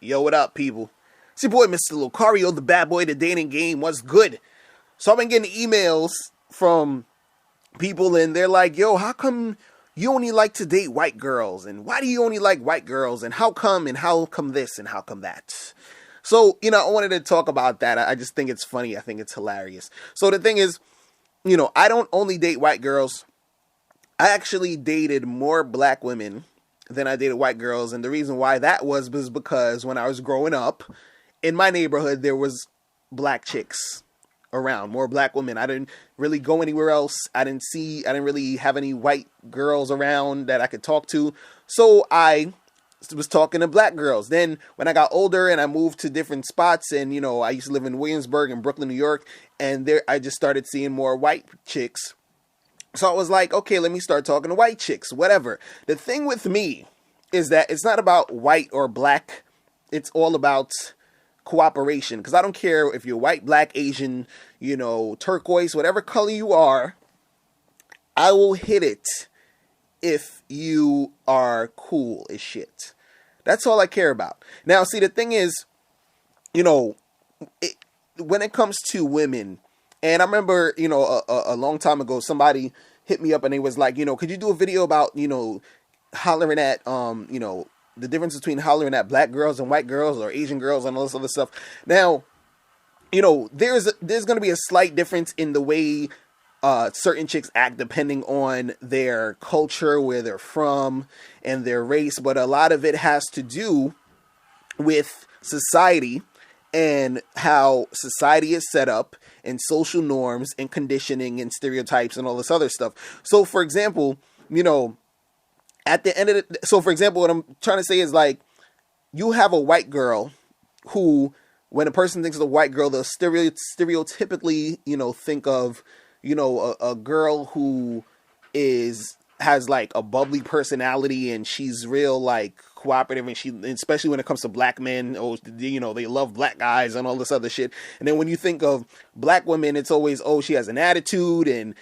Yo, what up, people? It's your boy, Mr. Locario, the bad boy of the dating game. What's good? So I've been getting emails from people, and they're like, yo, how come you only like to date white girls? And why do you only like white girls? And how come this, and how come that? So, I wanted to talk about that. I just think it's funny. I think it's hilarious. So the thing is, I don't only date white girls. I actually dated more black women than I dated white girls. And the reason why that was because when I was growing up, in my neighborhood, there was black chicks around, more black women. I didn't really go anywhere else. I didn't really have any white girls around that I could talk to. So I was talking to black girls. Then when I got older and I moved to different spots, and I used to live in Williamsburg and Brooklyn, New York, and there I just started seeing more white chicks. So I was like, okay, let me start talking to white chicks, whatever. The thing with me is that it's not about white or black. It's all about cooperation. Because I don't care if you're white, black, Asian, turquoise, whatever color you are, I will hit it if you are cool as shit. That's all I care about. Now, see, the thing is, when it comes to women, and I remember, a long time ago, somebody hit me up and they was like, could you do a video about, hollering at, the difference between hollering at black girls and white girls or Asian girls and all this other stuff. Now, there's going to be a slight difference in the way certain chicks act depending on their culture, where they're from, and their race. But a lot of it has to do with society and how society is set up, and social norms and conditioning and stereotypes and all this other stuff. So, for example, at the end of what I'm trying to say is, like, you have a white girl who, when a person thinks of a white girl, they'll stereotypically, think of, a girl who has like a bubbly personality, and she's real like cooperative, and especially when it comes to black men, they love black guys and all this other shit. And then when you think of black women, it's always, she has an attitude, and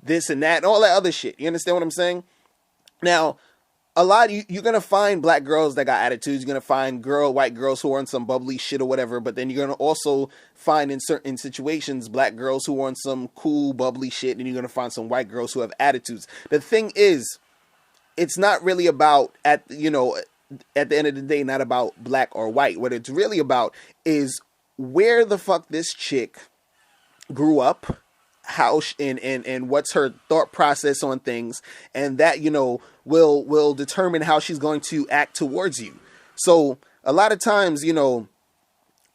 this and that and all that other shit. You understand what I'm saying? Now, you're going to find black girls that got attitudes. You're going to find white girls who are on some bubbly shit or whatever. But then you're going to also find in certain situations, black girls who are on some cool, bubbly shit. And you're going to find some white girls who have attitudes. The thing is, it's not really about, at the end of the day, not about black or white. What it's really about is where the fuck this chick grew up, how and what's her thought process on things, and that will determine how she's going to act towards you. So a lot of times,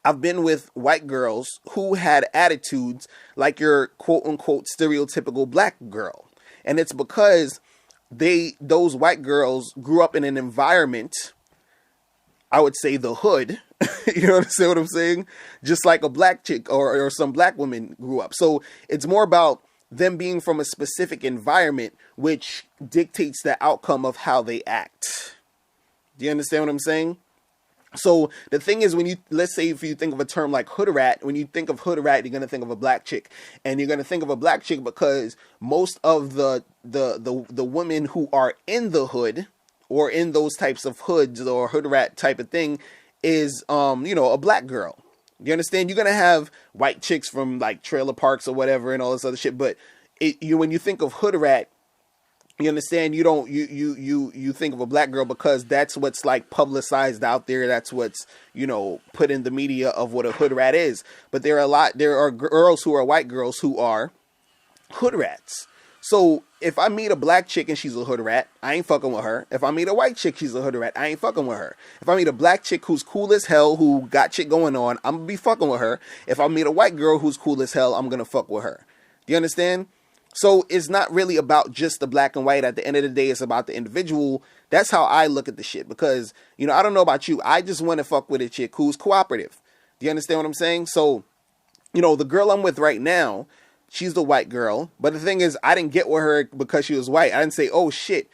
I've been with white girls who had attitudes like your quote unquote stereotypical black girl, and it's because those white girls grew up in an environment, I would say the hood. You understand what I'm saying? Just like a black chick or some black women grew up. So it's more about them being from a specific environment, which dictates the outcome of how they act. Do you understand what I'm saying? So the thing is, let's say if you think of a term like hood rat, when you think of hood rat, you're going to think of a black chick, and you're going to think of a black chick because most of the women who are in the hood or in those types of hoods or hood rat type of thing is, a black girl. You understand? You're going to have white chicks from like trailer parks or whatever and all this other shit. But when you think of hood rat, you understand, you think of a black girl because that's what's like publicized out there. That's what's, put in the media of what a hood rat is. But there are girls who are white girls who are hood rats. So if I meet a black chick and she's a hood rat, I ain't fucking with her. If I meet a white chick, she's a hood rat, I ain't fucking with her. If I meet a black chick who's cool as hell, who got shit going on, I'm gonna be fucking with her. If I meet a white girl who's cool as hell, I'm gonna fuck with her. Do you understand? So it's not really about just the black and white. At the end of the day, it's about the individual. That's how I look at the shit because, I don't know about you. I just want to fuck with a chick who's cooperative. Do you understand what I'm saying? So, the girl I'm with right now, she's the white girl. But the thing is, I didn't get with her because she was white. I didn't say, oh shit,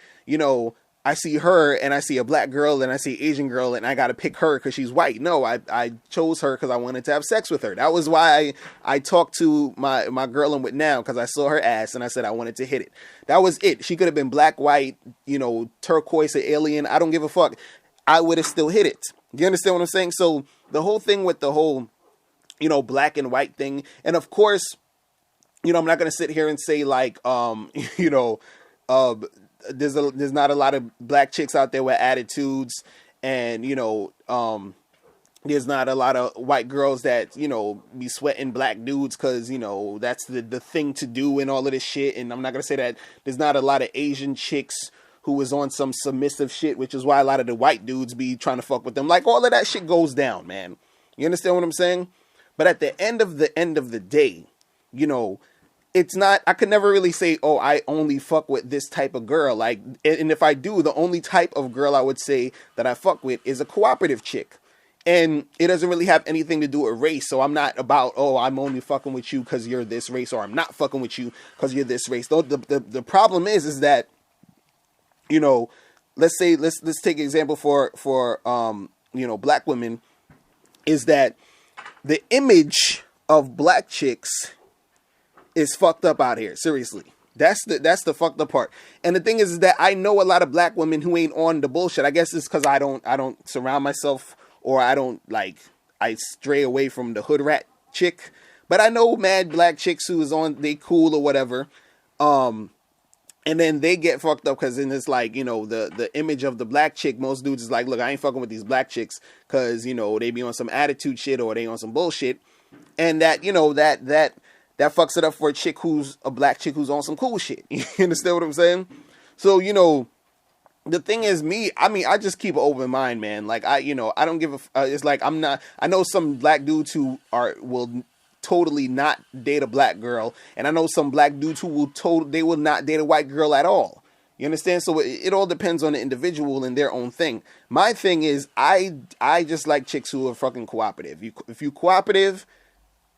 I see her and I see a black girl and I see an Asian girl and I got to pick her because she's white. No, I chose her because I wanted to have sex with her. That was why I talked to my girl I'm with now, because I saw her ass and I said I wanted to hit it. That was it. She could have been black, white, turquoise, or alien. I don't give a fuck. I would have still hit it. Do you understand what I'm saying? So the whole thing with the whole, black and white thing, and of course, I'm not gonna sit here and say like, you know, uh, there's not a lot of black chicks out there with attitudes, and there's not a lot of white girls that be sweating black dudes because that's the thing to do and all of this shit. And I'm not gonna say that there's not a lot of Asian chicks who is on some submissive shit, which is why a lot of the white dudes be trying to fuck with them. Like all of that shit goes down, man. You understand what I'm saying? But at the end of the day, you know, it's not, I could never really say, oh, I only fuck with this type of girl. Like, and if I do, the only type of girl I would say that I fuck with is a cooperative chick. And it doesn't really have anything to do with race. So I'm not about, oh, I'm only fucking with you because you're this race, or I'm not fucking with you because you're this race. The problem is that, let's say, let's take an example for black women, is that the image of black chicks is fucked up out here. Seriously. That's the fucked up part. And the thing is that I know a lot of black women who ain't on the bullshit. I guess it's because I don't surround myself, or I stray away from the hood rat chick. But I know mad black chicks who is on, they cool or whatever. And then they get fucked up because then it's like, the image of the black chick, most dudes is like, look, I ain't fucking with these black chicks because, they be on some attitude shit or they on some bullshit. And that, that fucks it up for a black chick who's on some cool shit. You understand what I'm saying? So, the thing is, I just keep an open mind, man. Like, I don't give it's like, I know some black dudes who will totally not date a black girl. And I know some black dudes who they will not date a white girl at all. You understand? So it all depends on the individual and their own thing. My thing is, I just like chicks who are fucking cooperative. If you cooperative,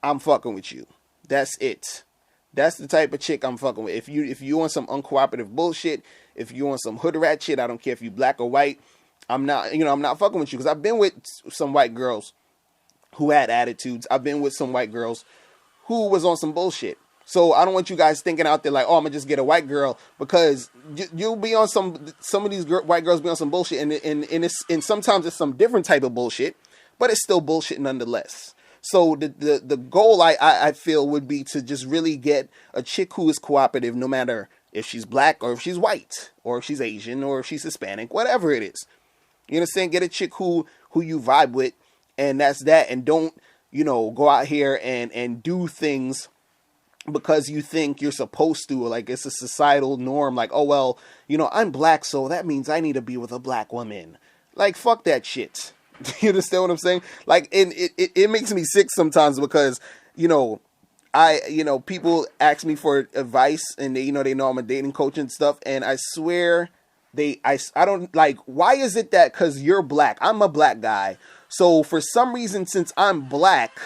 I'm fucking with you. That's it. That's the type of chick I'm fucking with. If you on some uncooperative bullshit, if you on some hood rat shit, I don't care if you black or white, I'm not fucking with you. Because I've been with some white girls who had attitudes. I've been with some white girls who was on some bullshit. So I don't want you guys thinking out there like, oh, I'm gonna just get a white girl, because you'll be on some of these white girls be on some bullshit, and sometimes it's some different type of bullshit, but it's still bullshit nonetheless. So the goal I feel would be to just really get a chick who is cooperative, no matter if she's black or if she's white or if she's Asian or if she's Hispanic, whatever it is. You understand? Get a chick who you vibe with, and that's that. And don't, go out here and do things because you think you're supposed to, or like it's a societal norm. Like, oh, well, I'm black, so that means I need to be with a black woman. Like, fuck that shit. You understand what I'm saying? Like, and it makes me sick sometimes because, people ask me for advice, and they know I'm a dating coach and stuff. And I swear I don't like, why is it that because you're black, I'm a black guy. So for some reason, since I'm black,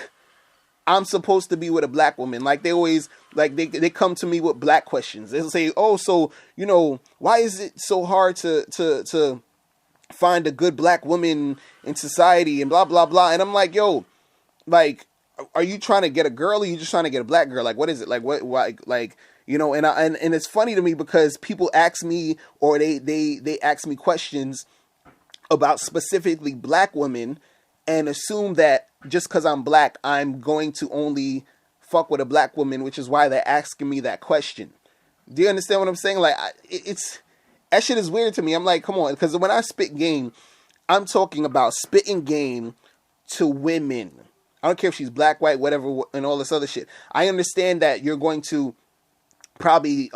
I'm supposed to be with a black woman. Like they always, like they come to me with black questions. They'll say, oh, so, why is it so hard to find a good black woman in society and blah, blah, blah. And I'm like, yo, like, are you trying to get a girl, or are you just trying to get a black girl? Like, what is it? Like, what, why, like, and it's funny to me because people ask me, or they ask me questions about specifically black women and assume that just because I'm black, I'm going to only fuck with a black woman, which is why they're asking me that question. Do you understand what I'm saying? Like, it's, that shit is weird to me. I'm like, come on. Because when I spit game, I'm talking about spitting game to women. I don't care if she's black, white, whatever, and all this other shit. I understand that you're going to probably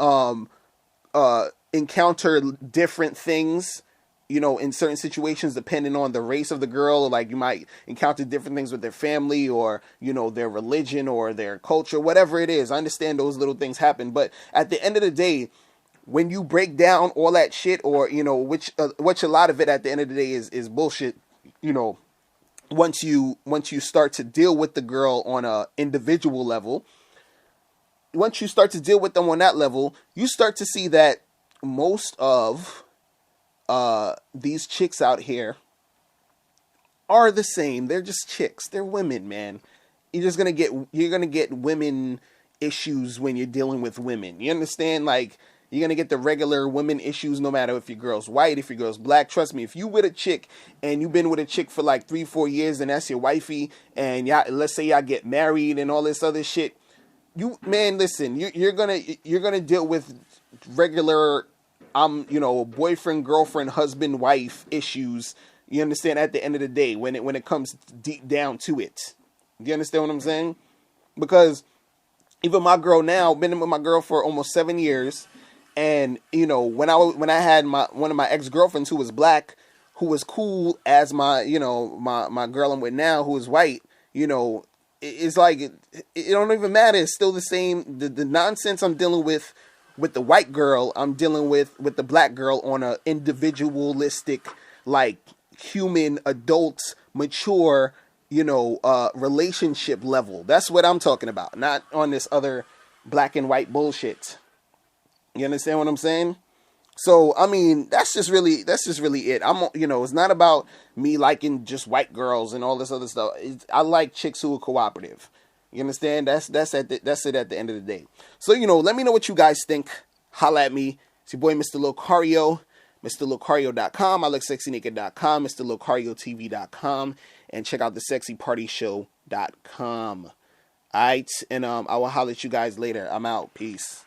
encounter different things, in certain situations, depending on the race of the girl. Like, you might encounter different things with their family, or, their religion, or their culture, whatever it is. I understand those little things happen. But at the end of the day, when you break down all that shit, or, which a lot of it at the end of the day is bullshit, once you start to deal with the girl on a individual level, once you start to deal with them on that level, you start to see that most of these chicks out here are the same. They're just chicks. They're women, man. You're gonna get women issues when you're dealing with women. You understand? Like, You're gonna get the regular women issues, no matter if your girl's white, if your girl's black. Trust me, if you with a chick and you've been with a chick for like 3-4 years and that's your wifey, and y'all, let's say y'all get married and all this other shit, man, listen, you're gonna deal with regular, boyfriend, girlfriend, husband, wife issues. You understand? At the end of the day, when it comes deep down to it, you understand what I'm saying? Because even my girl now, been with my girl for almost 7 years, and when I had one of my ex girlfriends who was black, who was cool as my girl I'm with now, who is white, it's like it don't even matter. It's still the same. The nonsense I'm dealing with the white girl, I'm dealing with the black girl on a individualistic, like, human, adult, mature, relationship level. That's what I'm talking about. Not on this other black and white bullshit. You understand what I'm saying? So, I mean, that's just really it. It's not about me liking just white girls and all this other stuff. I like chicks who are cooperative. You understand? That's it at the end of the day. So, let me know what you guys think. Holla at me. It's your boy, Mr. Locario. MrLocario.com. I look sexynaked.com. MrLocariotv.com. And check out the sexypartyshow.com. Alright, and I will holler at you guys later. I'm out. Peace.